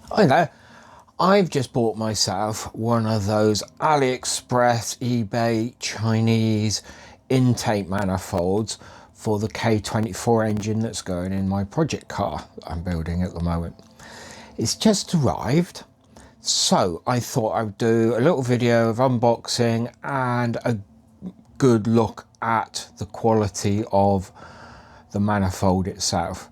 Hi there. I've just bought myself one of those AliExpress, eBay, Chinese intake manifolds for the K24 engine that's going in my project car that I'm building at the moment. It's just arrived, so I thought I'd do a little video of unboxing and a good look at the quality of the manifold itself.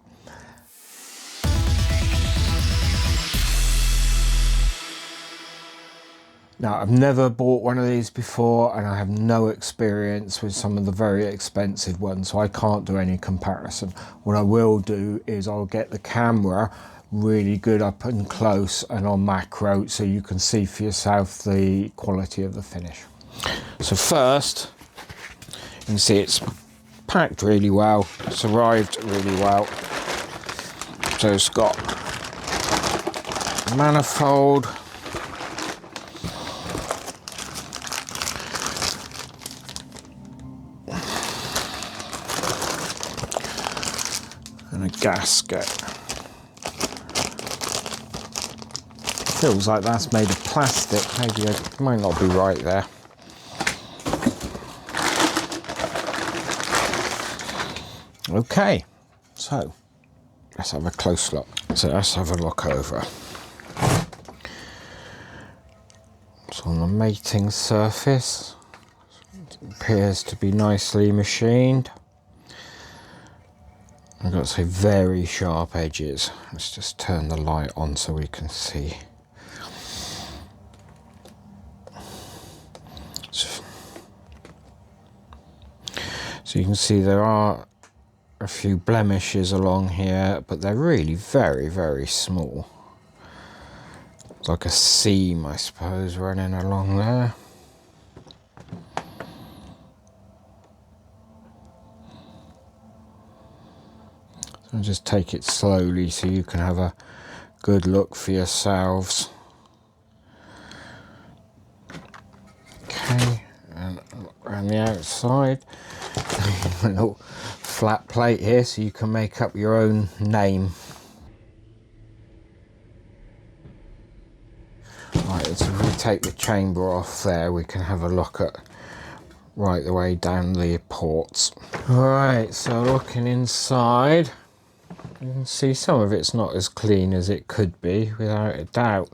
Now, I've never bought one of these before and I have no experience with some of the very expensive ones, so I can't do any comparison. What I will do is I'll get the camera really good up and close and on macro so you can see for yourself the quality of the finish. So first, you can see it's packed really well, it's arrived really well. So it's got manifold, and a gasket. Feels like that's made of plastic. Maybe it might not be right there. Okay, so let's have a close look. So let's have a look over. It's on the mating surface. It appears to be nicely machined. I've got to say, very sharp edges. Let's just turn the light on so we can see. So you can see there are a few blemishes along here, but they're really very, very small. It's like a seam, I suppose, running along there. I'll just take it slowly so you can have a good look for yourselves. Okay, and around the outside, a little flat plate here so you can make up your own name. Right, so if we take the chamber off there, we can have a look at right the way down the ports. Alright, so looking inside, you can see some of it's not as clean as it could be, without a doubt.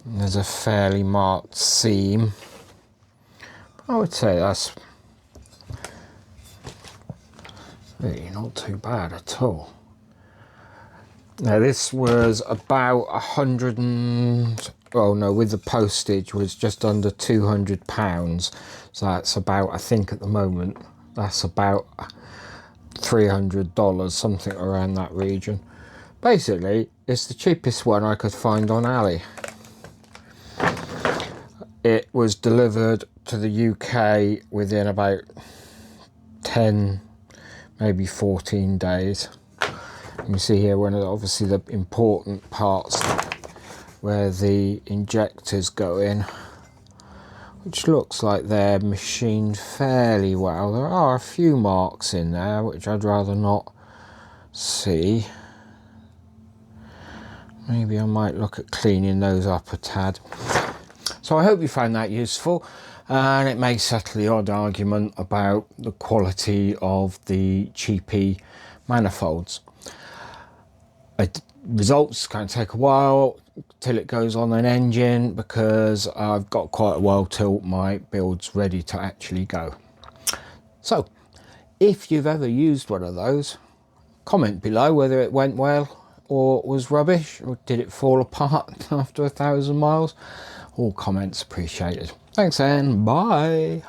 And there's a fairly marked seam. I would say that's really not too bad at all. Now this was about 100 and, well no, with the postage was just under £200. So that's about, I think at the moment, that's about $300, something around that region. Basically, it's the cheapest one I could find on Ali. It was delivered to the UK within about 10, maybe 14 days. You see here one of obviously the important parts where the injectors go in, which looks like they're machined fairly well. There are a few marks in there which I'd rather not see. Maybe I might look at cleaning those up a tad. So I hope you found that useful, and it may settle the odd argument about the quality of the cheapy manifolds. Results can take a while till it goes on an engine, because I've got quite a while till my build's ready to actually go. So if you've ever used one of those, comment below whether it went well or was rubbish, or did it fall apart after 1,000 miles. All comments appreciated. Thanks and bye.